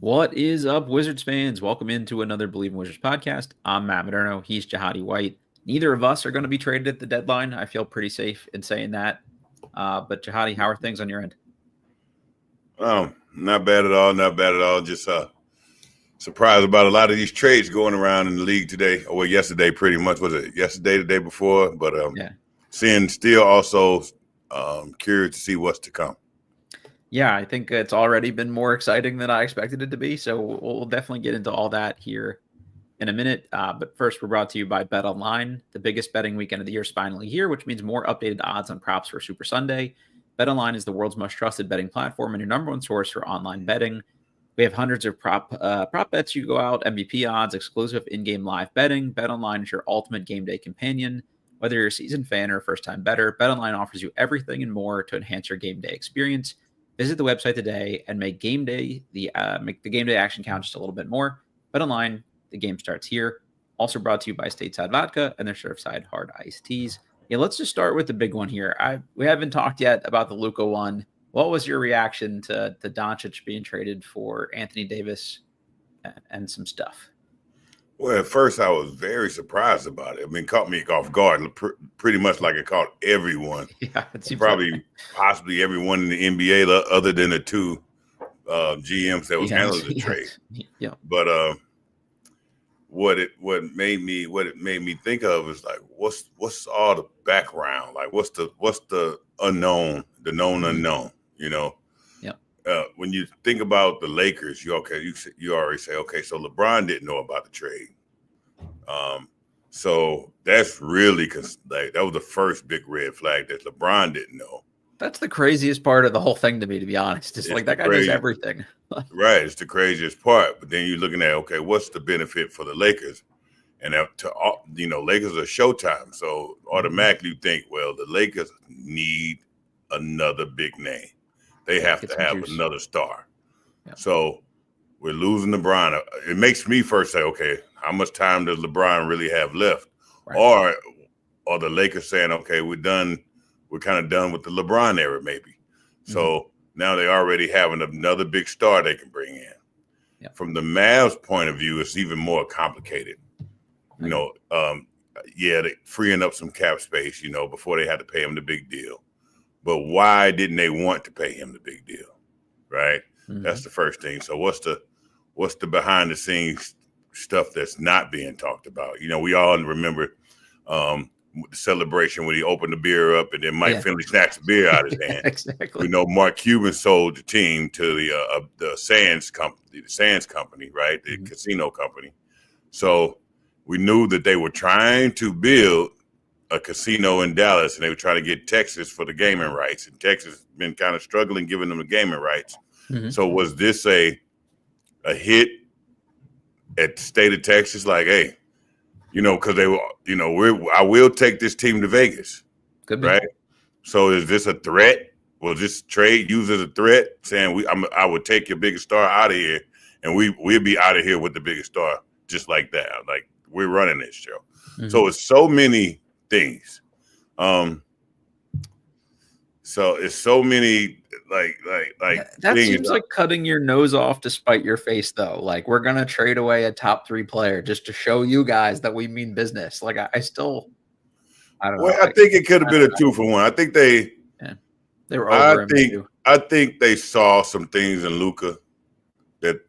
What is up, Wizards fans? Welcome into another Believe in Wizards podcast. I'm Matt Modderno. He's Jahadi White. Neither of us are going to be traded at the deadline. I feel pretty safe in saying that. But Jahadi, how are things on your end? Not bad at all. Not bad at all. Just surprised about a lot of these trades going around in the league today. Well, yesterday, pretty much. Was it yesterday, the day before? But seeing still also curious to see what's to come. Yeah, I think it's already been more exciting than I expected it to be. So we'll definitely get into all that here in a minute. But first, we're brought to you by BetOnline. The biggest betting weekend of the year is finally here, which means more updated odds on props for Super Sunday. BetOnline is the world's most trusted betting platform and your number one source for online betting. We have hundreds of prop bets you go out, MVP odds, exclusive in-game live betting. BetOnline is your ultimate game day companion. Whether you're a seasoned fan or a first-time bettor, BetOnline offers you everything and more to enhance your game day experience. Visit the website today and make make the game day action count just a little bit more. BetOnline, the game starts here. Also brought to you by Stateside Vodka and their Surfside Hard Iced Teas. Yeah, let's just start with the big one here. We haven't talked yet about the Luka one. What was your reaction to Doncic being traded for Anthony Davis and some stuff? Well, at first I was very surprised about it. I mean, it caught me off guard, pretty much like it caught everyone. Yeah, it seems possibly everyone in the NBA, other than the two GMs that was handling the trade. Yeah. But what it made me think of is like, what's all the background? Like, what's the unknown, the known unknown? You know. When you think about the Lakers, you already say, okay, so LeBron didn't know about the trade. So that's really because that was the first big red flag that LeBron didn't know. That's the craziest part of the whole thing to me, to be honest. It's like that guy does everything. Right. It's the craziest part. But then you're looking at, okay, what's the benefit for the Lakers? And Lakers are Showtime. So automatically you think, well, the Lakers need another big name. They have to have another star. Yeah. So we're losing LeBron. It makes me first say, okay, how much time does LeBron really have left? Right. Or the Lakers saying, okay, we're done. We're kind of done with the LeBron era, maybe. So now they already have another big star they can bring in. Yeah. From the Mavs' point of view, it's even more complicated. They freeing up some cap space, before they had to pay him the big deal. But why didn't they want to pay him the big deal, right? Mm-hmm. That's the first thing. So what's the behind the scenes stuff that's not being talked about? We all remember the celebration when he opened the beer up and then Mike Finley snatched the beer out of his hand. Exactly. Mark Cuban sold the team to the Sands company, right? The casino company. So we knew that they were trying to build a casino in Dallas, and they were trying to get Texas for the gaming rights, and Texas has been kind of struggling giving them the gaming rights. Mm-hmm. So was this a hit at the state of Texas? Like, hey, because they were, I will take this team to Vegas. Could be. Right? So is this a threat? Was this trade used as a threat, saying I would take your biggest star out of here, and we'll be out of here with the biggest star just like that? Like, we're running this show. Mm-hmm. So it's so many things. So it's so many like that seems like cutting your nose off to spite your face, though. Like, we're gonna trade away a top 3 player just to show you guys that we mean business. Like, I don't know. Well, I think it could have been a 2-for-1. I think they were over him too. I think they saw some things in Luka that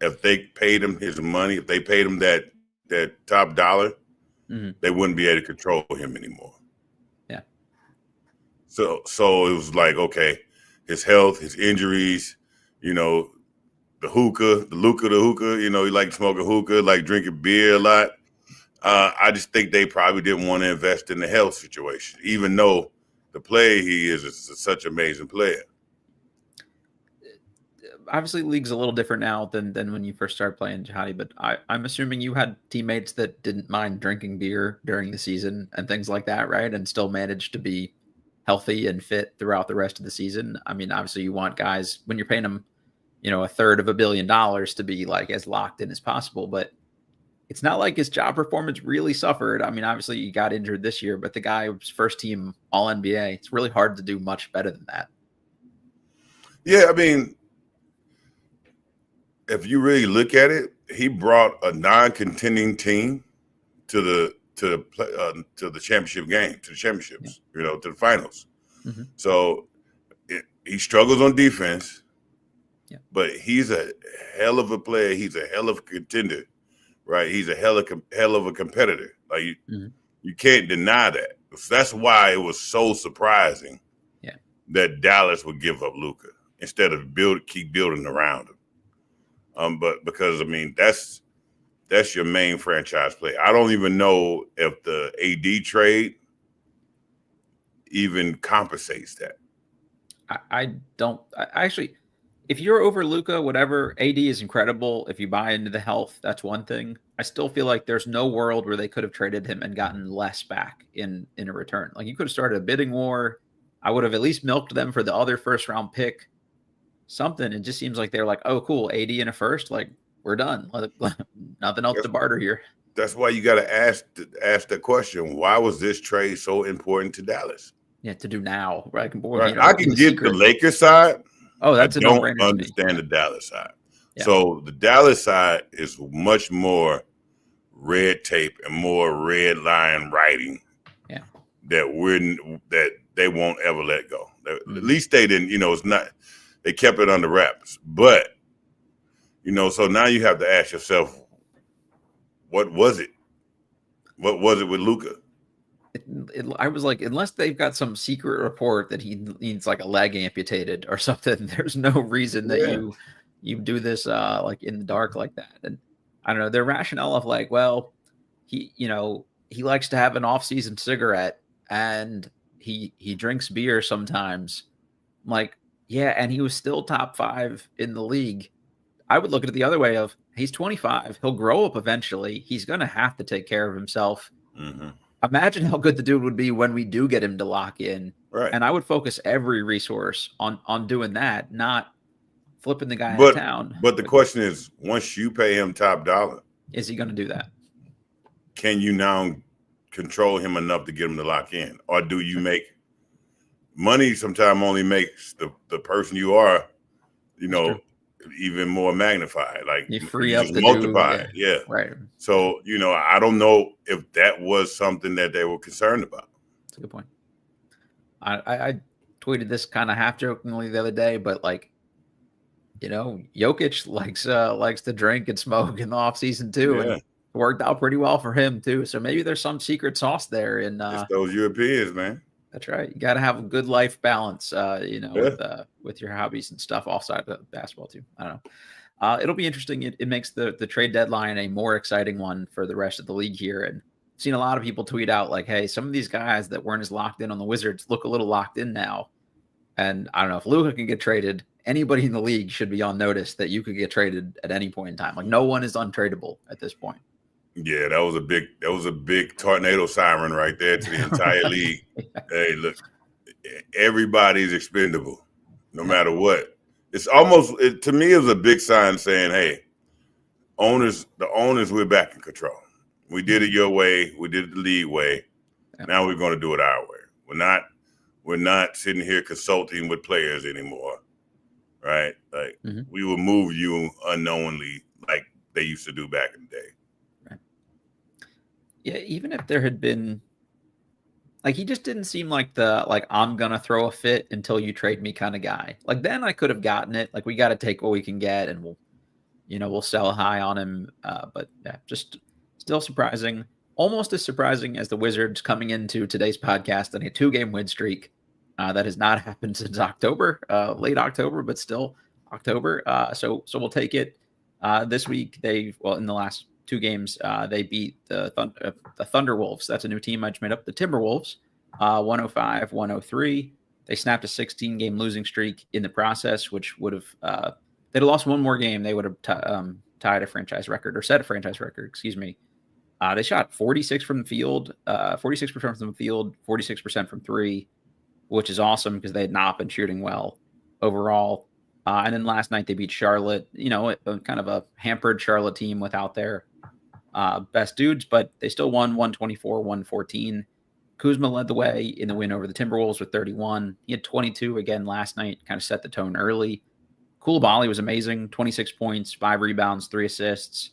if they paid him his money, if they paid him that top dollar, they wouldn't be able to control him anymore. Yeah. So it was like, okay, his health, his injuries, the hookah, he like smoking hookah, like drinking beer a lot. I just think they probably didn't want to invest in the health situation, even though the player he is such an amazing player. Obviously, the league's a little different now than when you first started playing, Jahadi, but I'm assuming you had teammates that didn't mind drinking beer during the season and things like that, right? And still managed to be healthy and fit throughout the rest of the season. I mean, obviously, you want guys, when you're paying them, $3 billion to be like as locked in as possible, but it's not like his job performance really suffered. I mean, obviously, he got injured this year, but the guy was first team All NBA. It's really hard to do much better than that. Yeah, I mean, if you really look at it, he brought a non-contending team to the championship game, to the championships, to the finals. Mm-hmm. So he struggles on defense, but he's a hell of a player. He's a hell of a contender, right? He's a hell of a competitor. Like you can't deny that. So that's why it was so surprising that Dallas would give up Luka instead of keep building around him. But because that's your main franchise player. I don't even know if the AD trade even compensates that. I actually, if you're over Luka, whatever, AD is incredible. If you buy into the health, that's one thing. I still feel like there's no world where they could have traded him and gotten less back in a return. Like you could have started a bidding war. I would have at least milked them for the other first round pick. Something. It just seems like they're like, oh, cool, AD in a first, like we're done. Nothing else to barter here. That's why you got to ask the question: why was this trade so important to Dallas? Yeah, to do now, right? Right. I can get the Lakers side. Oh, that's I a don't no-brainer understand the Dallas side. Yeah. So the Dallas side is much more red tape and more red line writing. Yeah. That they won't ever let go. At least they didn't. It's not. They kept it under wraps. But so now you have to ask yourself, what was it? What was it with Luka? I was like, unless they've got some secret report that he needs like a leg amputated or something, there's no reason that you do this like in the dark like that. And I don't know, their rationale of like, well, he likes to have an off-season cigarette and he drinks beer sometimes. I'm like, yeah, and he was still top 5 in the league. I would look at it the other way of he's 25. He'll grow up eventually. He's going to have to take care of himself. Mm-hmm. Imagine how good the dude would be when we do get him to lock in. Right. And I would focus every resource on doing that, not flipping the guy out of town. But the question is, once you pay him top dollar, is he going to do that? Can you now control him enough to get him to lock in? Or do you make money sometimes only makes the person you are, even more magnified. Like you free up the multiply. Yeah. Right. So, I don't know if that was something that they were concerned about. That's a good point. I tweeted this kind of half jokingly the other day, but like, Jokic likes to drink and smoke in the off season too. Yeah. And it worked out pretty well for him too. So maybe there's some secret sauce there in it's those Europeans, man. That's right. You got to have a good life balance, with your hobbies and stuff offside of basketball too. I don't know. It'll be interesting. It makes the trade deadline a more exciting one for the rest of the league here. And I've seen a lot of people tweet out like, hey, some of these guys that weren't as locked in on the Wizards look a little locked in now. And I don't know if Luka can get traded. Anybody in the league should be on notice that you could get traded at any point in time. Like no one is untradeable at this point. Yeah, that was a big tornado siren right there to the entire league. Hey, look, everybody's expendable, no matter what. It's almost to me, it was a big sign saying, "Hey, the owners, we're back in control. We did it your way. We did it the league way. Now we're going to do it our way. We're not sitting here consulting with players anymore, right? Like we will move you unknowingly, like they used to do back in the day." Yeah, even if there had been, like, he just didn't seem like I'm going to throw a fit until you trade me kind of guy. Like, then I could have gotten it. Like, we got to take what we can get and we'll sell high on him. But yeah, just still surprising. Almost as surprising as the Wizards coming into today's podcast on a 2-game win streak. That has not happened since October, late October, but still October. So we'll take it. This week, in the last 2 games, they beat the Thunderwolves. That's a new team I just made up. The Timberwolves, 105-103. They snapped a 16-game losing streak in the process, which would have they'd lost one more game. They would have tied a franchise record or set a franchise record. Excuse me. They shot 46% from the field, 46% from 3, which is awesome because they had not been shooting well overall. And then last night they beat Charlotte. Kind of a hampered Charlotte team without their best dudes, but they still won 124-114. Kuzma led the way in the win over the Timberwolves with 31. He had 22 again last night, kind of set the tone early. Koulibaly was amazing. 26 points, 5 rebounds, 3 assists,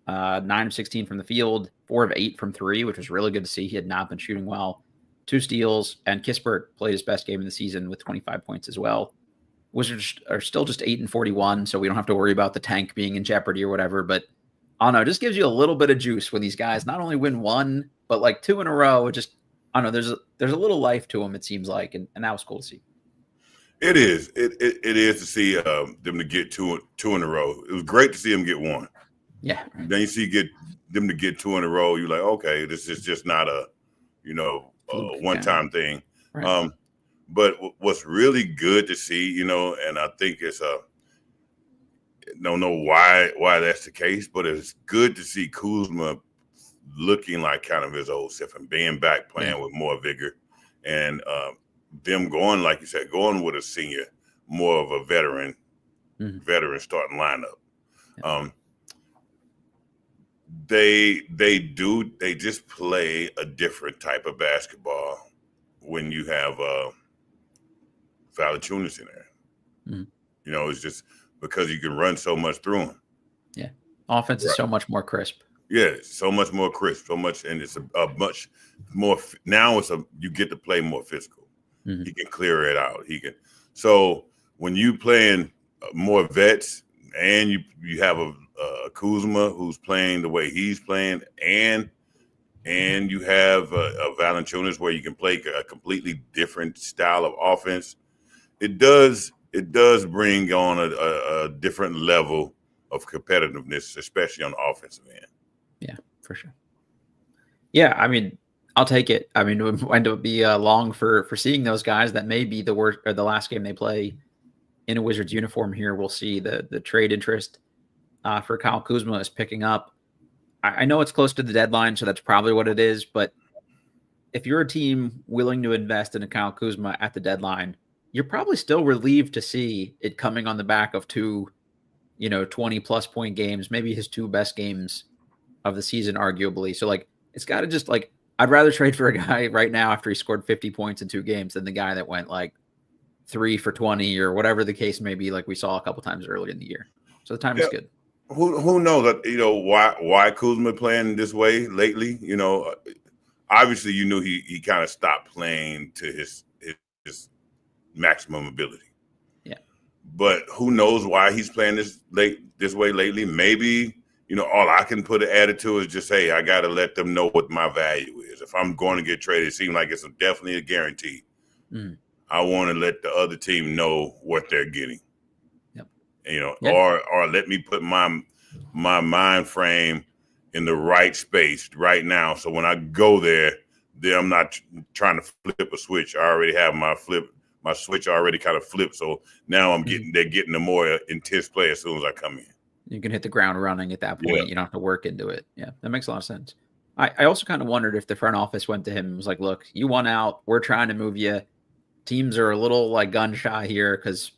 9 of 16 from the field, 4 of 8 from 3, which was really good to see. He had not been shooting well. 2 steals, and Kispert played his best game of the season with 25 points as well. Wizards are still just 8-41, so we don't have to worry about the tank being in jeopardy or whatever. But I don't know, it just gives you a little bit of juice when these guys not only win one, but like 2 in a row. It just, I don't know, there's a little life to them, it seems like, and that was cool to see. It is. It is to see them to get two in a row. It was great to see them get one. Yeah. Then you see them to get 2 in a row. You're like, okay, this is just not a one-time thing. Right. But what's really good to see, and I think it's don't know why that's the case, but it's good to see Kuzma looking like kind of his old self and being back playing with more vigor, and them going, like you said, going with a senior, more of a veteran starting lineup. Yeah. They just play a different type of basketball when you have Valanciunas in there. It's just because you can run so much through him. Yeah. Offense is so much more crisp. Yeah, so much more crisp, and it's a much more, now you get to play more physical. He can clear it out. So when you playing more vets and you have a Kuzma who's playing the way he's playing, and you have a Valanciunas where you can play a completely different style of offense, it does bring on a different level of competitiveness, especially on the offensive end. Yeah, for sure. Yeah, I mean, I'll take it. I mean, it might be long for seeing those guys. That may be the worst or the last game they play in a Wizards uniform here. We'll see the trade interest for Kyle Kuzma is picking up. I know it's close to the deadline, so that's probably what it is. But if you're a team willing to invest in a Kyle Kuzma at the deadline, you're probably still relieved to see it coming on the back of 2, 20-plus point games, maybe his 2 best games of the season, arguably. So, like, it's got to just, like, I'd rather trade for a guy right now after he scored 50 points in 2 games than the guy that went, like, 3 for 20 or whatever the case may be, like we saw a couple times early in the year. So the time is good. Who knows that, why Kuzma playing this way lately? Obviously you knew he kind of stopped playing to his maximum ability. Yeah. But who knows why he's playing this way lately? Maybe, all I can put an added to is just, hey, I got to let them know what my value is. If I'm going to get traded, it seems like it's definitely a guarantee. I want to let the other team know what they're getting. Yep. Or let me put my mind frame in the right space right now. So when I go there, I'm not trying to flip a switch. I already have my switch already kind of flipped. So now they're getting a more intense play as soon as I come in. You can hit the ground running at that point. Yeah. You don't have to work into it. Yeah, that makes a lot of sense. I also kind of wondered if the front office went to him and was like, look, you won out. We're trying to move you. Teams are a little like gun shy here because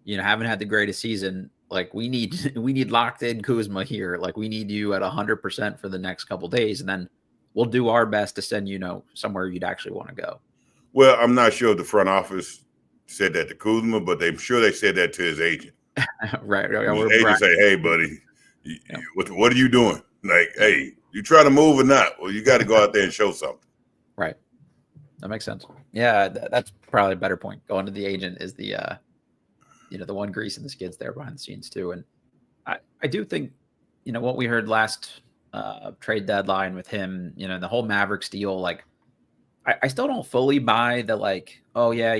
haven't had the greatest season. Like we need locked in Kuzma here. Like we need you at 100% for the next couple of days, and then we'll do our best to send somewhere you'd actually want to go. Well, I'm not sure if the front office said that to Kuzma, but I'm sure they said that to his agent. Right. His agent say, "Hey, buddy, what are you doing? Like, hey, you trying to move or not? Well, you got to go out there and show something." Right. That makes sense. Yeah, that's probably a better point. Going to the agent is the the one greasing the skids there behind the scenes too. And I do think, what we heard last trade deadline with him, the whole Mavericks deal, like I still don't fully buy the like, oh yeah,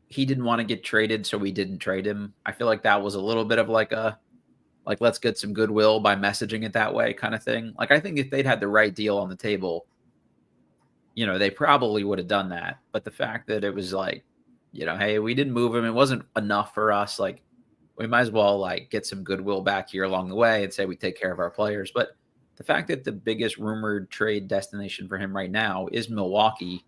he didn't want to get traded, so we didn't trade him. I feel like that was a little bit of like let's get some goodwill by messaging it that way kind of thing. Like I think if they'd had the right deal on the table, they probably would have done that. But the fact that it was like, hey, we didn't move him. It wasn't enough for us. Like, we might as well like get some goodwill back here along the way and say we take care of our players. But the fact that the biggest rumored trade destination for him right now is Milwaukee,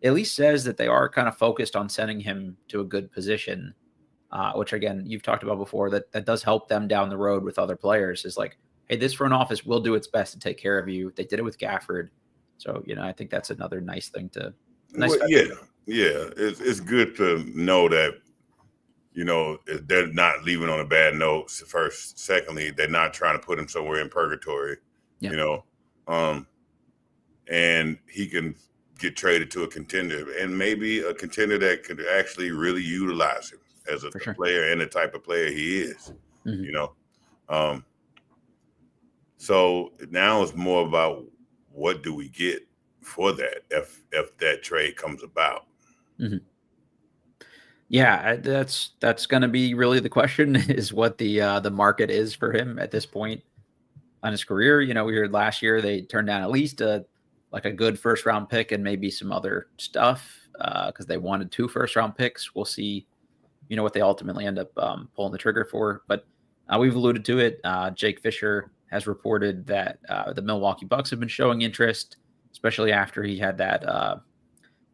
at least says that they are kind of focused on sending him to a good position, which again, you've talked about before, that does help them down the road with other players. Is like, hey, this front office will do its best to take care of you. They did it with Gafford. So, I think that's another nice thing to. Yeah. It's good to know that they're not leaving on a bad note. First, secondly, they're not trying to put him somewhere in purgatory. Yeah. And he can get traded to a contender, and maybe a contender that could actually really utilize him as a player and the type of player he is. So now it's more about what do we get for that if that trade comes about. Yeah, that's going to be really the question is what the market is for him at this point on his career. We heard last year they turned down at least a good first round pick and maybe some other stuff because they wanted 2 first round picks. We'll see, what they ultimately end up pulling the trigger for. But we've alluded to it. Jake Fisher has reported that the Milwaukee Bucks have been showing interest, especially after he had that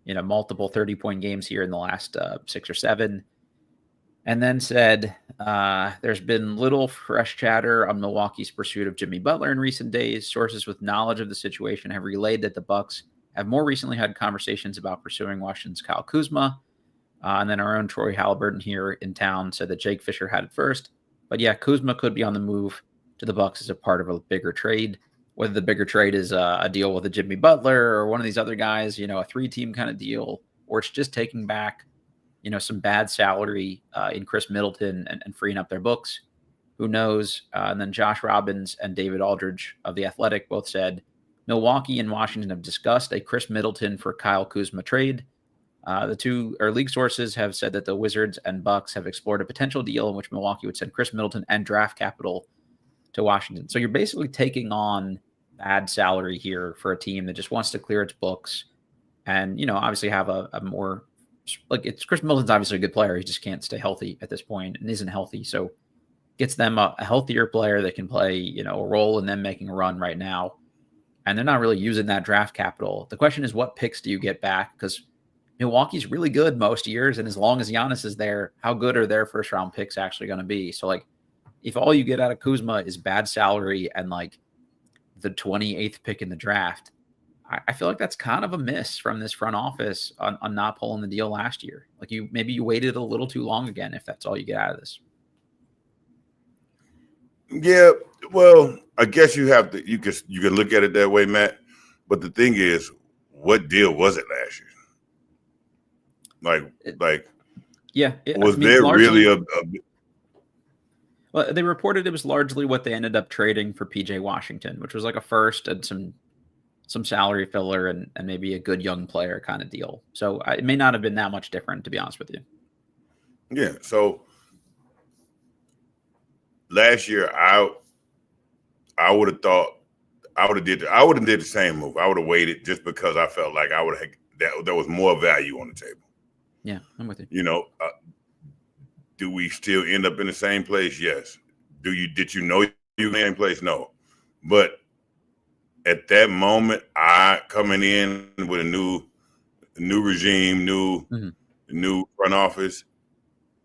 multiple 30-point games here in the last 6 or 7. And then said there's been little fresh chatter on Milwaukee's pursuit of Jimmy Butler in recent days. Sources with knowledge of the situation have relayed that the Bucks have more recently had conversations about pursuing Washington's Kyle Kuzma. And then our own Troy Halliburton here in town said that Jake Fisher had it first. But yeah, Kuzma could be on the move to the Bucks as a part of a bigger trade. Whether the bigger trade is a deal with a Jimmy Butler or one of these other guys, a 3-team kind of deal, or it's just taking back some bad salary in Chris Middleton and freeing up their books. Who knows? And then Josh Robbins and David Aldridge of The Athletic both said Milwaukee and Washington have discussed a Chris Middleton for Kyle Kuzma trade. The two league sources have said that the Wizards and Bucks have explored a potential deal in which Milwaukee would send Chris Middleton and draft capital to Washington. So you're basically taking on bad salary here for a team that just wants to clear its books and, obviously have a more it's Chris Middleton's obviously a good player. He just can't stay healthy at this point and isn't healthy. So gets them a healthier player that can play, a role in them making a run right now. And they're not really using that draft capital. The question is, what picks do you get back? Because Milwaukee's really good most years. And as long as Jonas is there, how good are their first round picks actually going to be? So if all you get out of Kuzma is bad salary and the 28th pick in the draft, I feel like that's kind of a miss from this front office on not pulling the deal last year. Maybe you waited a little too long again if that's all you get out of this. Yeah, well, I guess you can look at it that way, Matt. But the thing is, what deal was it last year? Was there largely really Well, they reported it was largely what they ended up trading for PJ Washington, which was a first and some salary filler and maybe a good young player kind of deal. So it may not have been that much different, to be honest with you. Yeah. So last year, I would have did the same move. I would have waited just because I felt like there was more value on the table. Yeah, I'm with you. Do we still end up in the same place? Yes. Did you know you were in the same place? No. But at that moment, I coming in with a new regime, new front office.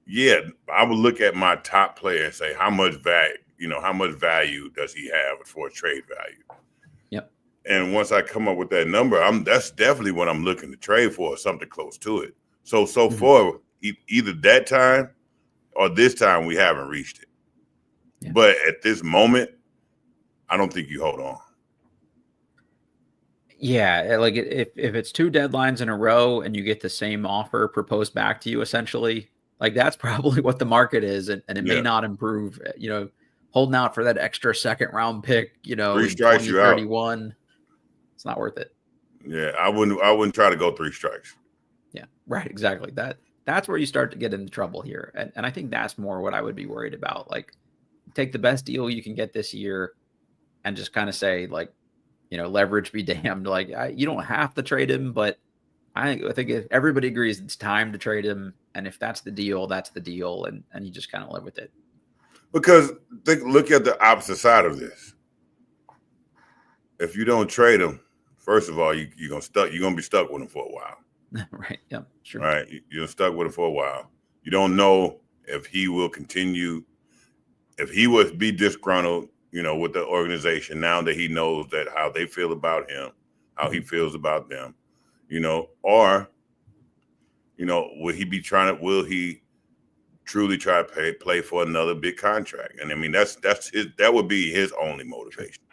Yeah, I would look at my top player and say, how much value does he have for trade value? Yep. And once I come up with that number, that's definitely what I'm looking to trade for, something close to it. So far, either that time or this time, we haven't reached it. Yeah. But at this moment, I don't think you hold on. Yeah, if it's 2 deadlines in a row and you get the same offer proposed back to you, essentially, that's probably what the market is, and it may not improve. Holding out for that extra second round pick, 3 strikes you out. 2031, it's not worth it. Yeah, I wouldn't try to go 3 strikes. Yeah, right, exactly. That's where you start to get into trouble here, and I think that's more what I would be worried about. Take the best deal you can get this year, and just kind of say leverage be damned. You don't have to trade him, but I think if everybody agrees it's time to trade him, and if that's the deal, that's the deal, and you just kind of live with it. Because look at the opposite side of this. If you don't trade him, first of all, you're gonna be stuck with him for a while. Right. Yeah. Sure. Right. You're stuck with him for a while. You don't know if he will continue. If he would be disgruntled, with the organization now that he knows that how they feel about him, how he feels about them, or, will he truly try to play for another big contract. And I mean, that would be his only motivation,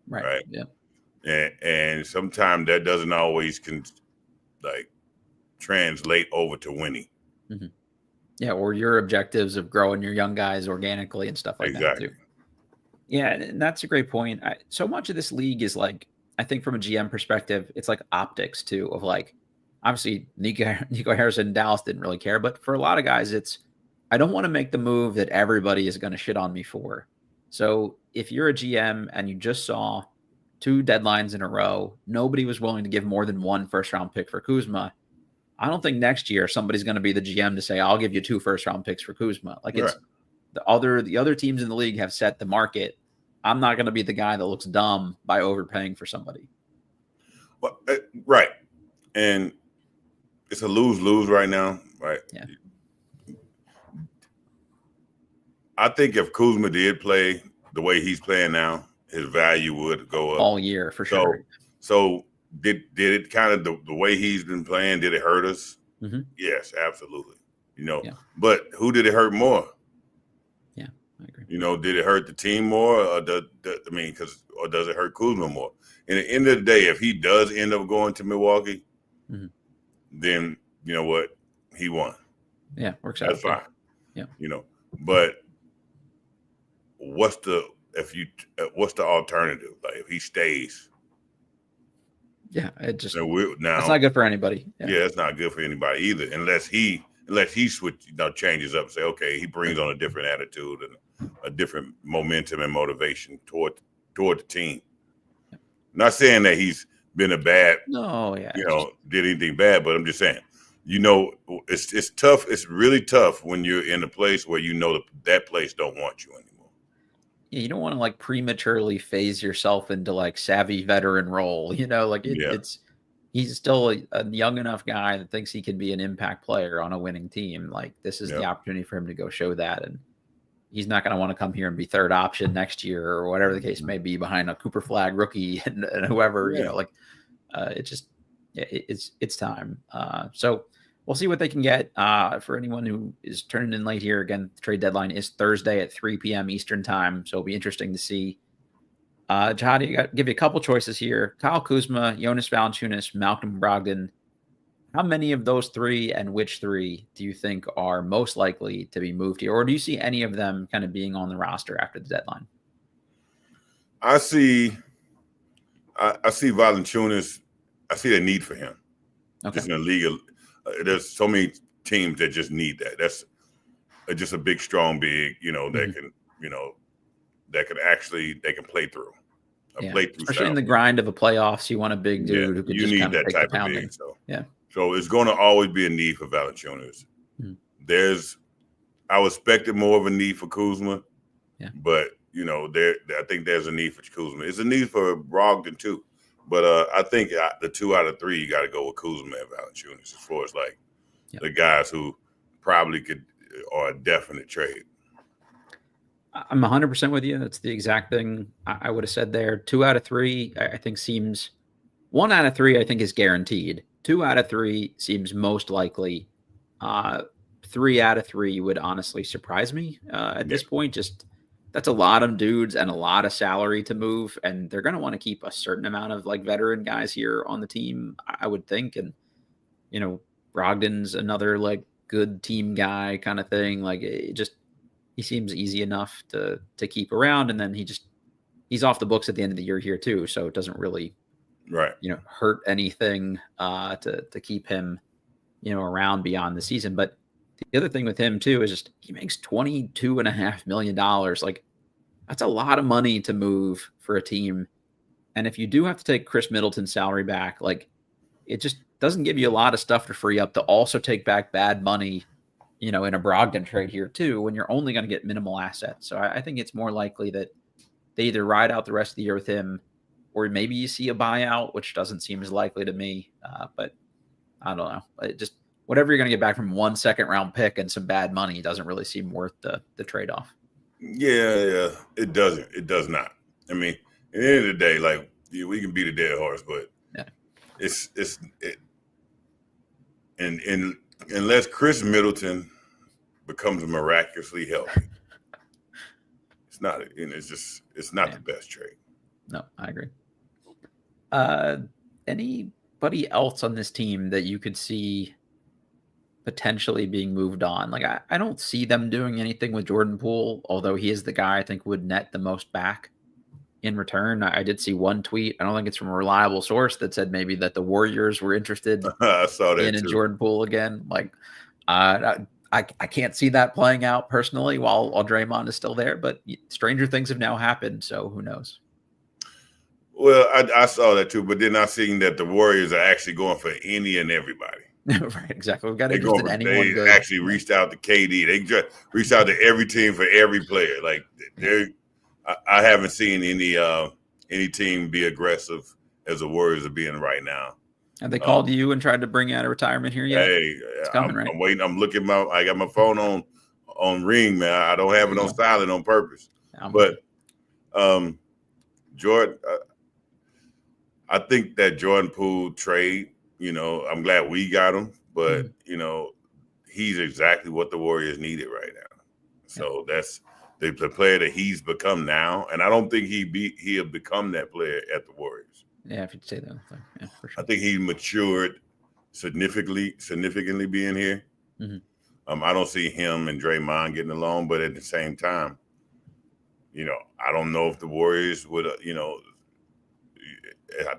right? Yeah. And sometimes that doesn't always translate over to winning. Mm-hmm. Yeah, or your objectives of growing your young guys organically and stuff like that too. Yeah, and that's a great point. So much of this league is like, I think from a GM perspective, it's like optics too, of like, obviously Nico Harrison in Dallas didn't really care, but for a lot of guys, it's, I don't want to make the move that everybody is going to shit on me for. So if you're a GM and you just saw 2 deadlines in a row, nobody was willing to give more than 1 first-round pick for Kuzma. I don't think next year somebody's going to be the GM to say, I'll give you 2 first-round picks for Kuzma. Like, it's the other teams in the league have set the market. I'm not going to be the guy that looks dumb by overpaying for somebody. Well, right. And it's a lose-lose right now, right? Yeah. I think if Kuzma did play the way he's playing now, his value would go up all year for sure. So did it kind of the way he's been playing? Did it hurt us? Mm-hmm. Yes, absolutely. But who did it hurt more? Yeah, I agree. Did it hurt the team more, or does it hurt Kuzma more? And at the end of the day, if he does end up going to Milwaukee, then you know what, he won. Yeah, works out. That's fine. Yeah. But what's the alternative? Like if he stays? Yeah, it just now it's not good for anybody. Yeah, it's not good for anybody either, unless he switch, changes up and say, okay, he brings on a different attitude and a different momentum and motivation toward the team. Yeah. Not saying that he's been a bad, did anything bad, but I'm just saying, it's tough. It's really tough when you're in a place where that place don't want you anymore. Yeah, you don't want to like prematurely phase yourself into like savvy veteran role. It's he's still a young enough guy that thinks he can be an impact player on a winning team. Like this is the opportunity for him to go show that, and he's not going to want to come here and be third option next year or whatever the case may be behind a Cooper Flag rookie and whoever. It's time. So we'll see what they can get. For anyone who is turning in late here, again, the trade deadline is Thursday at 3 p.m. Eastern time. So it'll be interesting to see. Jahadi, give you a couple choices here. Kyle Kuzma, Jonas Valanciunas, Malcolm Brogdon. How many of those 3 and which 3 do you think are most likely to be moved here? Or do you see any of them kind of being on the roster after the deadline? I see Valanciunas. I see a need for him. Okay. Just in the league, there's so many teams that just need that. That's just a big, strong big, that can, they can play through. Especially in the grind of a playoffs, you want a big dude who can just need kind of that take type the pounding. Of big. So it's going to always be a need for Valanciunas. I was expecting more of a need for Kuzma, but I think there's a need for Kuzma. It's a need for Brogdon too, but I think the 2 out of 3 you got to go with Kuzma and Valanciunas as far as the guys who probably are a definite trade. I'm 100% with you. That's the exact thing I would have said there. 2 out of 3, I think seems 1 out of 3, I think is guaranteed. 2 out of 3 seems most likely. 3 out of 3 would honestly surprise me at this point. Just that's a lot of dudes and a lot of salary to move. And they're going to want to keep a certain amount of veteran guys here on the team, I would think. And, Brogdon's another good team guy kind of thing. He seems easy enough to keep around, and then he's off the books at the end of the year here too, so it doesn't really hurt anything to keep him around beyond the season. But the other thing with him too is just he makes $22.5 million. That's a lot of money to move for a team, and if you do have to take Chris Middleton's salary back, it just doesn't give you a lot of stuff to free up to also take back bad money in a Brogdon trade here too, when you're only going to get minimal assets. So I think it's more likely that they either ride out the rest of the year with him, or maybe you see a buyout, which doesn't seem as likely to me. But I don't know. It just whatever you're going to get back from 1 second-round pick and some bad money doesn't really seem worth the trade-off. Yeah, it doesn't. It does not. I mean, at the end of the day, we can beat a dead horse, but and unless Chris Middleton becomes miraculously healthy. It's not, it's not the best trade. No, I agree. Anybody else on this team that you could see potentially being moved on? Like, I don't see them doing anything with Jordan Poole, although he is the guy I think would net the most back in return. I did see one tweet. I don't think it's from a reliable source that said maybe that the Warriors were interested I saw that in a too. Jordan Poole again. Like, I can't see that playing out personally while Draymond is still there, but stranger things have now happened, so who knows? Well, I saw that too, but then I seen that the Warriors are actually going for any and everybody. Right, exactly. We've got interest in anyone they good. actually reached out to KD. They just reached out to every team for every player. Like I haven't seen any team be aggressive as the Warriors are being right now. Have they called you and tried to bring out a retirement here yet? Hey, it's coming, right? I'm waiting. I'm looking. I got my phone on ring, man. I don't have it on silent on purpose. But Jordan, I think that Jordan Poole trade, I'm glad we got him, but he's exactly what the Warriors needed right now. So that's the player that he's become now, and I don't think he'll become that player at the Warriors. Yeah, if you'd say that, for sure. I think he matured significantly being here. I don't see him and Draymond getting along, but at the same time, I don't know if the Warriors would, I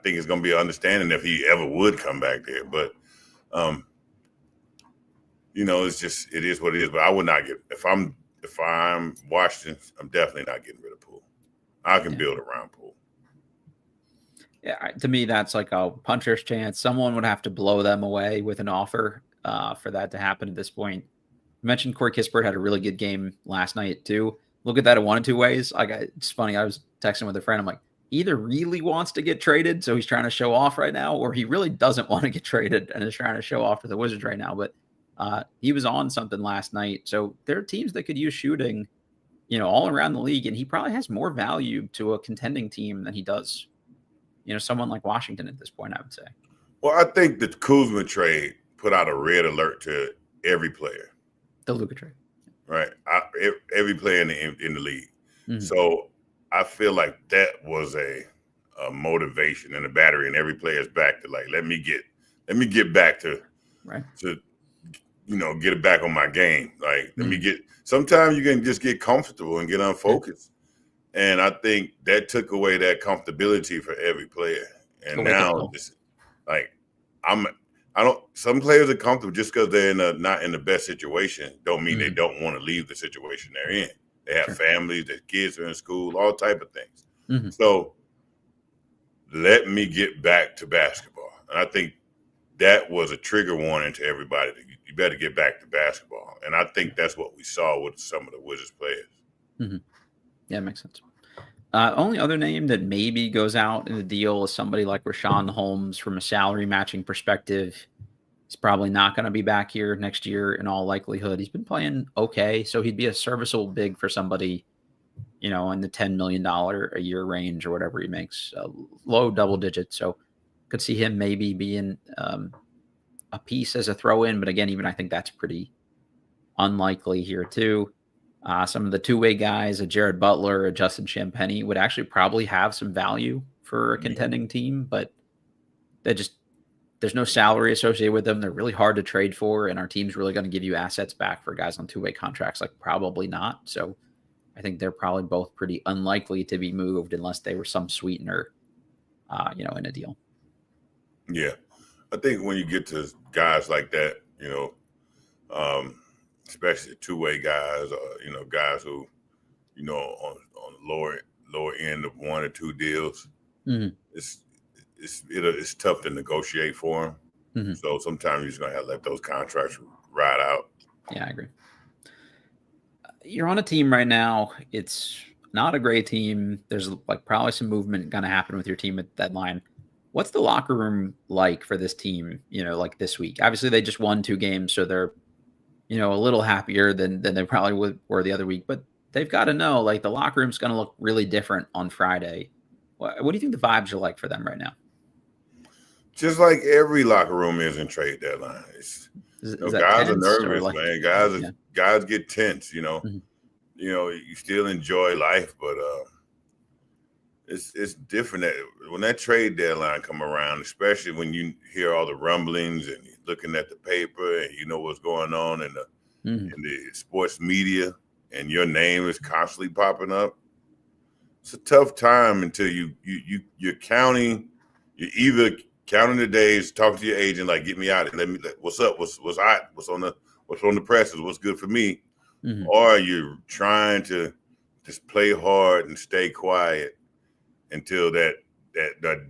think it's going to be an understanding if he ever would come back there. But, it's just, it is what it is. But I would not if I'm Washington, I'm definitely not getting rid of Poole. I can build around Poole. Yeah, to me, that's like a puncher's chance. Someone would have to blow them away with an offer for that to happen at this point. You mentioned Corey Kispert had a really good game last night, too. Look at that in one of two ways. It's funny. I was texting with a friend. I'm like, either really wants to get traded, so he's trying to show off right now, or he really doesn't want to get traded and is trying to show off to the Wizards right now. But he was on something last night. So there are teams that could use shooting, all around the league, and he probably has more value to a contending team than he does, someone like Washington at this point, I would say. Well, I think the Kuzma trade put out a red alert to every player. The Luka trade. Right. Every player in the league. So I feel like that was a motivation and a battery in every player's back to let me get back to get it back on my game. Like let me get. Sometimes you can just get comfortable and get unfocused, and I think that took away that comfortability for every player. And now it's like some players are comfortable just because they're not in the best situation. Don't mean they don't want to leave the situation they're in. They have families, their kids are in school, all type of things. So let me get back to basketball. And I think that was a trigger warning to everybody. You better get back to basketball. And I think that's what we saw with some of the Wizards players. Yeah, it makes sense. Only other name that maybe goes out in the deal is somebody like Rashawn Holmes from a salary matching perspective. He's probably not going to be back here next year in all likelihood. He's been playing okay, so he'd be a serviceable big for somebody, in the $10 million a year range or whatever he makes, low double digits. So could see him maybe being a piece as a throw-in, but again, even I think that's pretty unlikely here too. Some of the two-way guys, a Jared Butler, a Justin Champagnie, would actually probably have some value for a contending team, but there's no salary associated with them. They're really hard to trade for, and our team's really going to give you assets back for guys on two-way contracts. Like probably not. So I think they're probably both pretty unlikely to be moved unless they were some sweetener, in a deal. Yeah. I think when you get to guys like that, especially two-way guys, guys who, on the lower end of one or two deals, it's tough to negotiate for them. So sometimes you're just gonna have to let those contracts ride out. Yeah, I agree. You're on a team right now. It's not a great team. There's probably some movement gonna happen with your team at the deadline. What's the locker room like for this team? This week. Obviously, they just won 2 games, so they're a little happier than they probably were the other week. But they've got to know the locker room's going to look really different on Friday. What do you think the vibes are like for them right now? just like every locker room is in trade deadline. Is that Guys are tense or nervous, like man. yeah. Guys get tense. Mhm. You still enjoy life, but it's different when that trade deadline come around, especially when you hear all the rumblings and you're looking at the paper and you know what's going on in the sports media, and your name is constantly popping up. It's a tough time until you're counting. You're either counting the days, talking to your agent, like, get me out and what's up, what's hot, what's on the presses, what's good for me, or you're trying to just play hard and stay quiet until that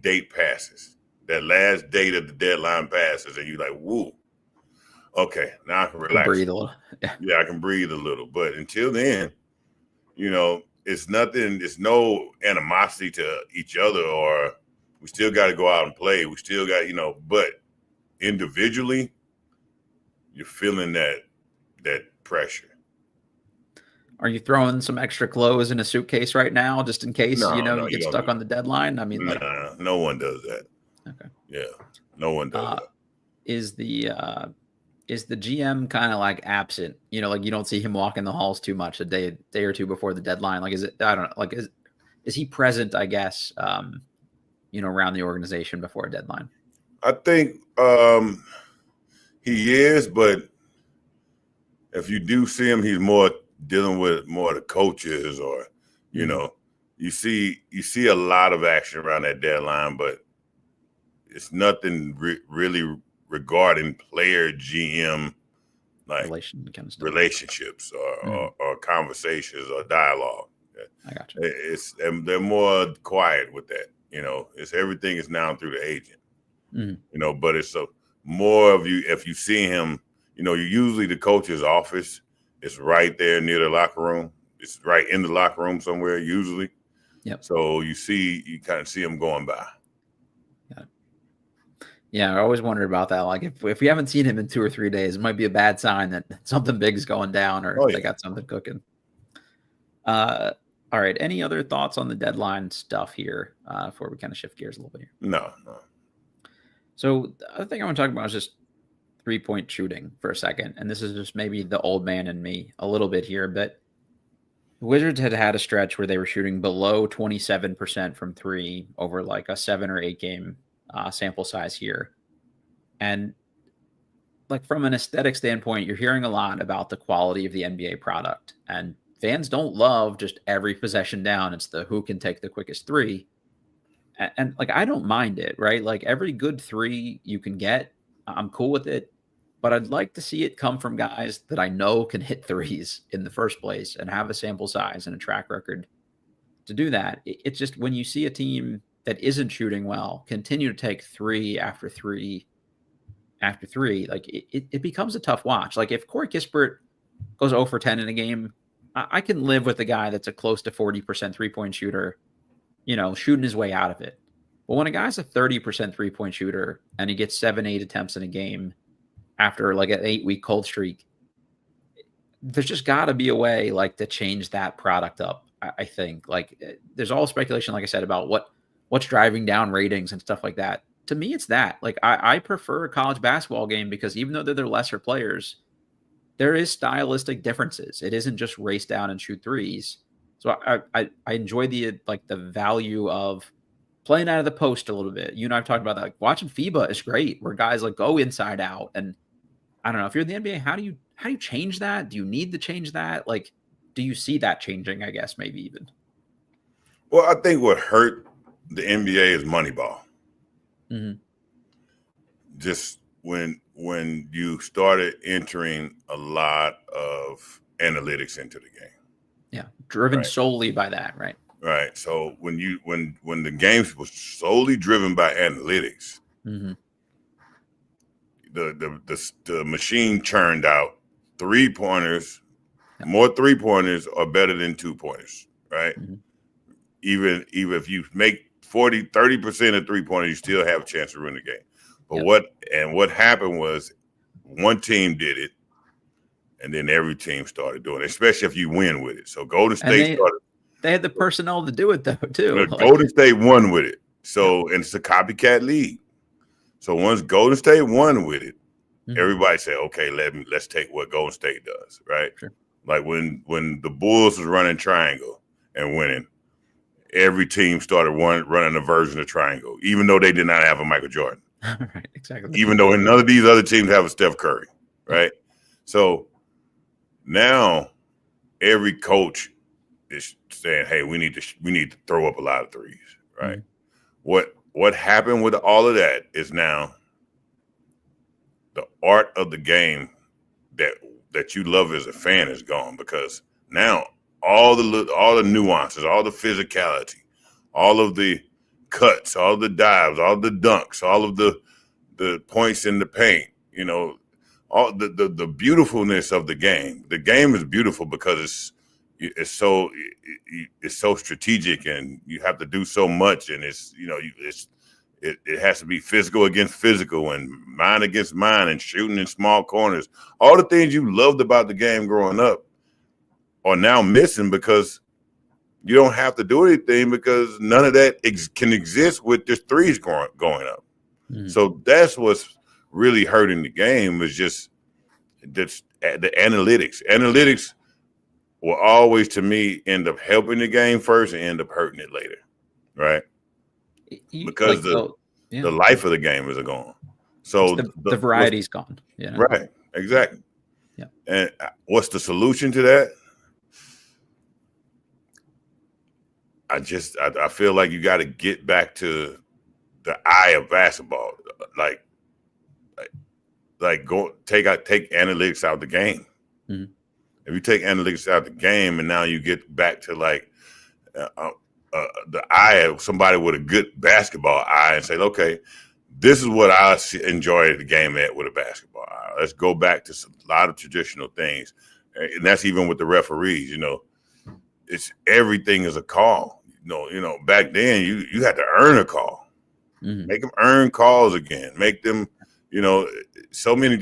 date passes, that last date of the deadline passes, and you're like, woo, okay, now I can relax. Breathe a little. Yeah, I can breathe a little. But until then, it's nothing. It's no animosity to each other, or we still got to go out and play. We still got, but individually, you're feeling that pressure. Are you throwing some extra clothes in a suitcase right now, just in case No, you get stuck on the deadline? I mean, no one does that. Okay. Yeah, no one does that. Is the GM kind of like absent? Like you don't see him walk in the halls too much a day or two before the deadline. Like, is it? I don't know. Like, is he present? I guess around the organization before a deadline. I think he is, but if you do see him, he's more dealing with more of the coaches, or you see a lot of action around that deadline, but it's nothing really regarding player GM like relationships or conversations or dialogue. I got you. They're more quiet with that. It's everything is now through the agent. But it's more of you. If you see him, usually the coach's office is right there near the locker room. It's right in the locker room somewhere usually. Yep. So you kind of see him going by. Yeah, I always wondered about that. Like, if we haven't seen him in 2 or 3 days, it might be a bad sign that something big's going down, or they got something cooking. All right. Any other thoughts on the deadline stuff here before we kind of shift gears a little bit here? No. So the other thing I want to talk about is just 3-point shooting for a second. And this is just maybe the old man in me a little bit here, but the Wizards had a stretch where they were shooting below 27% from three over like a 7 or 8 game sample size here. And like from an aesthetic standpoint, you're hearing a lot about the quality of the NBA product, and fans don't love just every possession down. It's the who can take the quickest three. And like, I don't mind it, right? Like every good three you can get, I'm cool with it, but I'd like to see it come from guys that I know can hit threes in the first place and have a sample size and a track record to do that. It's just when you see a team that isn't shooting well continue to take three after three after three, like it becomes a tough watch. Like if Corey Kispert goes 0 for 10 in a game, I can live with a guy that's a close to 40% 3-point shooter, shooting his way out of it. But when a guy's a 30% 3-point shooter and he gets 7-8 attempts in a game after like an 8-week cold streak, there's just got to be a way like to change that product up. I think like there's all speculation, like I said, about what's driving down ratings and stuff like that. To me, it's that. Like I prefer a college basketball game because even though they're lesser players, there is stylistic differences. It isn't just race down and shoot threes. So I enjoy the value of playing out of the post a little bit. You and I've talked about that. Like watching FIBA is great, where guys like go inside out. And I don't know, if you're in the NBA, how do you change that? Do you need to change that? Like, do you see that changing? I guess maybe even. Well, I think what hurt the NBA is Moneyball. Just when you started entering a lot of analytics into the game. Yeah, driven solely by that, right? Right. So when the games was solely driven by analytics, the machine churned out 3-pointers. More 3-pointers are better than 2-pointers, right? Even if you make 30% of 3-pointers, you still have a chance to win the game. But what happened was one team did it, and then every team started doing it, especially if you win with it. So Golden State started. They had the personnel to do it though, too. Golden State won with it. So and it's a copycat league. So once Golden State won with it, Mhm. everybody said, okay, let's take what Golden State does, right? Sure. Like when the Bulls was running triangle and winning, every team started running a version of triangle, even though they did not have a Michael Jordan. Right, exactly. Even though none of these other teams have a Steph Curry, right? Yeah. So now every coach is saying, hey, we need to throw up a lot of threes, right? Mm-hmm. What happened with all of that is now the art of the game that you love as a fan is gone, because now all the nuances, all the physicality, all of the cuts, all the dives, all the dunks, all of the points in the paint, you know, all the beautifulness of the game. The game is beautiful because it's so strategic, and you have to do so much, and it has to be physical against physical and mind against mind and shooting in small corners. All the things you loved about the game growing up are now missing because you don't have to do anything, because none of that can exist with just threes going up. Mm-hmm. So that's what's really hurting the game, is just the analytics. Analytics will always, to me, end up helping the game first and end up hurting it later, right? Because the life of the game is gone. So the variety's gone. Yeah. Right. Exactly. Yeah. And what's the solution to that? I feel like you got to get back to the eye of basketball. Like go take analytics out of the game. Mm-hmm. If you take analytics out of the game, and now you get back to like the eye of somebody with a good basketball eye, and say, okay, this is what I enjoy the game at with a basketball eye. Let's go back to a lot of traditional things, and that's even with the referees. You know, it's everything is a call. You know, back then you had to earn a call. Mm-hmm. Make them earn calls again. Make them, you know, so many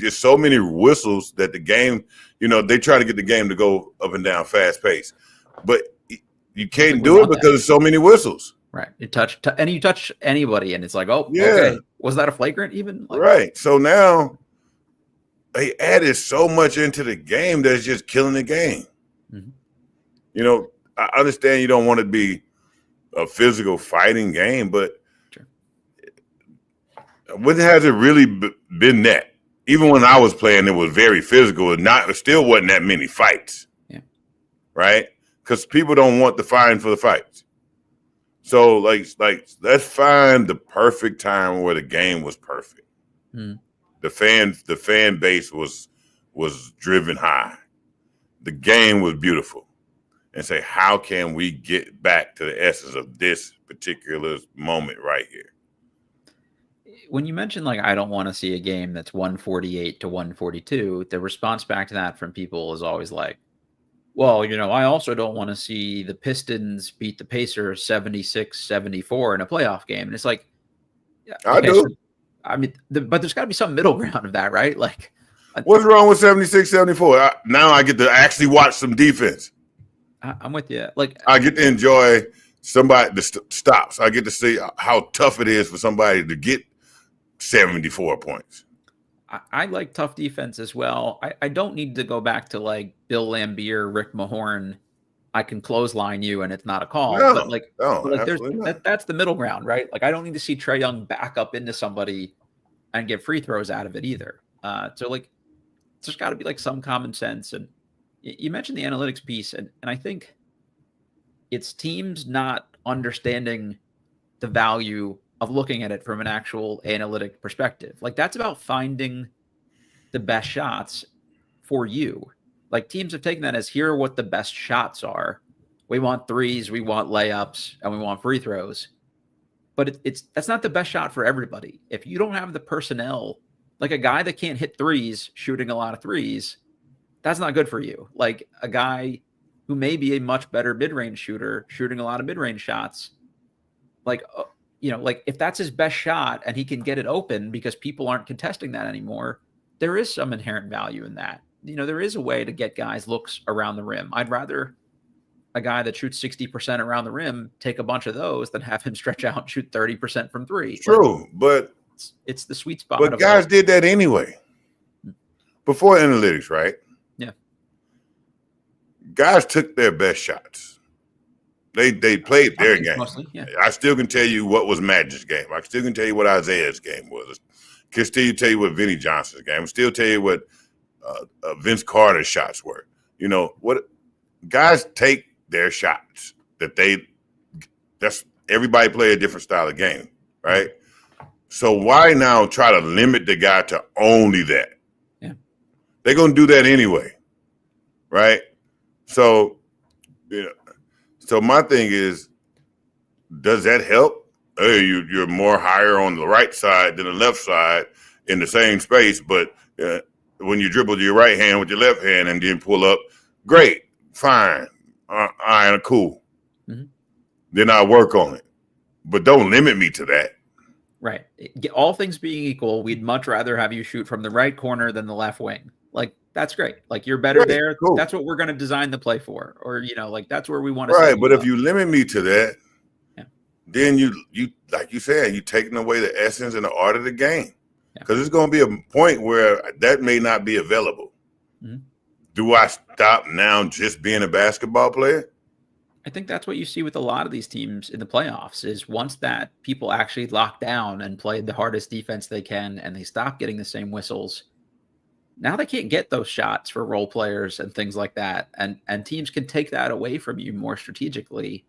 whistles that the game, you know, they try to get the game to go up and down fast pace, but you can't do it because there's so many whistles. Right. You touch anybody and it's like, oh, yeah. Okay. Was that a flagrant even? Right. So now they added so much into the game that's just killing the game. Mm-hmm. You know, I understand you don't want to be a physical fighting game, but sure. When has it really been that? Even when I was playing, it was very physical. It still wasn't that many fights. Yeah. Right? Because people don't want the fighting for the fights. So like let's find the perfect time where the game was perfect. Mm. The fan base was driven high. The game was beautiful. And say, how can we get back to the essence of this particular moment right here? When you mentioned, like, I don't want to see a game that's 148 to 142, the response back to that from people is always like, well, you know, I also don't want to see the Pistons beat the Pacers 76-74 in a playoff game. And it's like, yeah, okay, I do. So, I mean, but there's got to be some middle ground of that, right? Like, what's wrong with 76-74? Now I get to actually watch some defense. I'm with you. Like, I get to enjoy somebody the stops. I get to see how tough it is for somebody to get 74 points. I like tough defense as well. I don't need to go back to like Bill Laimbeer, Rick Mahorn. I can clothesline you and it's not a call. No, but like that's the middle ground, right? Like I don't need to see Trae Young back up into somebody and get free throws out of it either. So like there's got to be like some common sense. And you mentioned the analytics piece, and I think it's teams not understanding the value of looking at it from an actual analytic perspective. Like that's about finding the best shots for you. Like teams have taken that as, here are what the best shots are. We want threes, we want layups, and we want free throws. But that's not the best shot for everybody. If you don't have the personnel, like a guy that can't hit threes, shooting a lot of threes, that's not good for you. Like a guy who may be a much better mid-range shooter, shooting a lot of mid-range shots, like, you know, like if that's his best shot and he can get it open because people aren't contesting that anymore, there is some inherent value in that. You know, there is a way to get guys looks around the rim. I'd rather a guy that shoots 60% around the rim take a bunch of those than have him stretch out and shoot 30% from three. True, but it's the sweet spot. But guys did that anyway. Before analytics, right? Yeah. Guys took their best shots. They played their game. Mostly, yeah. I still can tell you what was Magic's game. I still can tell you what Isaiah's game was. I can still tell you what Vinnie Johnson's game. I can still tell you what Vince Carter's shots were. You know what? Guys take their shots that's everybody play a different style of game, right? So why now try to limit the guy to only that? Yeah. They're gonna do that anyway, right? So, so my thing is, does that help? Hey, you're more higher on the right side than the left side in the same space, but when you dribble your right hand with your left hand and then pull up, great, fine, cool. Mm-hmm. Then I'll work on it. But don't limit me to that. Right. All things being equal, we'd much rather have you shoot from the right corner than the left wing. Like, that's great. Like, you're better there. Cool. That's what we're going to design the play for. Or, like, that's where we want to see. Right, but if you limit me to that, then you like you said, you're taking away the essence and the art of the game. Because it's going to be a point where that may not be available. Mm-hmm. Do I stop now just being a basketball player? I think that's what you see with a lot of these teams in the playoffs is once that people actually lock down and play the hardest defense they can and they stop getting the same whistles, now they can't get those shots for role players and things like that. And teams can take that away from you more strategically.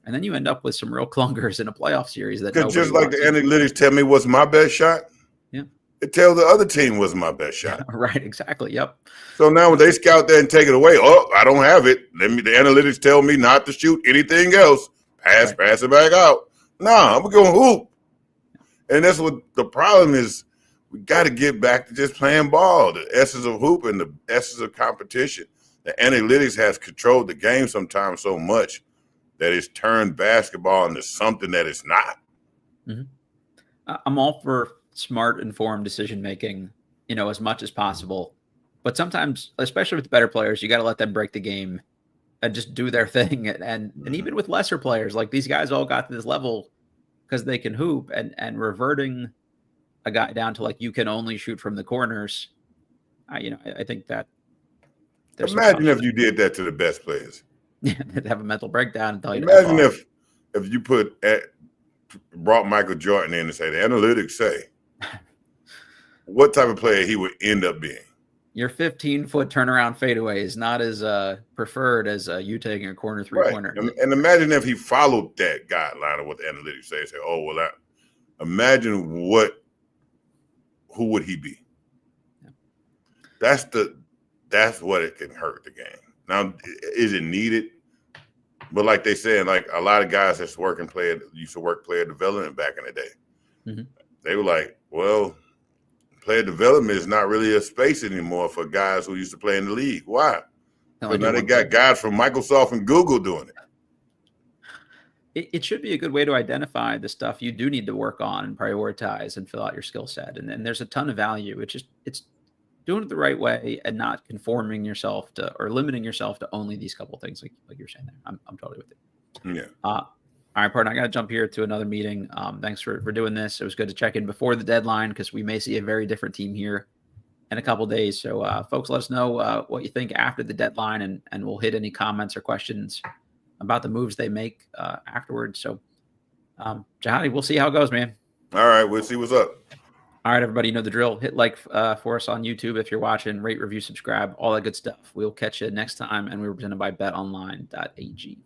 And then you end up with some real clunkers in a playoff series. Because just like the analytics tell me what's my best shot, it tells the other team what's my best shot. Right, exactly. Yep. So now when they scout that and take it away, I don't have it. The analytics tell me not to shoot anything else. Pass it back out. Nah, I'm going to hoop. And that's what the problem is. We got to get back to just playing ball, the essence of hoop and the essence of competition. The analytics has controlled the game sometimes so much that it's turned basketball into something that it's not. Mm-hmm. I'm all for smart, informed decision making, as much as possible. But sometimes, especially with the better players, you got to let them break the game and just do their thing. And even with lesser players, like these guys all got to this level because they can hoop, and reverting a guy down to like you can only shoot from the corners. I think that. Imagine if you did that to the best players. Yeah, they'd have a mental breakdown and tell you. Imagine if you brought Michael Jordan in and say the analytics say what type of player he would end up being. Your 15-foot turnaround fadeaway is not as preferred as you taking a corner three-pointer. Right. And imagine if he followed that guideline of what the analytics say. Imagine who would he be? Yeah. That's what it can hurt the game. Now, is it needed? But like they said, like a lot of guys that's used to work player development back in the day. Mm-hmm. They were like, well, player development is not really a space anymore for guys who used to play in the league. Why? Because now they got guys from Microsoft and Google doing it. It should be a good way to identify the stuff you do need to work on and prioritize and fill out your skill set. And there's a ton of value. It's doing it the right way and not conforming yourself to or limiting yourself to only these couple of things like you're saying there. I'm totally with it. Yeah. All right, partner, I got to jump here to another meeting. Thanks for doing this. It was good to check in before the deadline because we may see a very different team here in a couple of days. So, folks, let us know what you think after the deadline, and we'll hit any comments or questions about the moves they make afterwards. So, Jahadi, we'll see how it goes, man. All right, we'll see what's up. All right, everybody, you know the drill. Hit like for us on YouTube if you're watching, rate, review, subscribe, all that good stuff. We'll catch you next time, and we were presented by betonline.ag.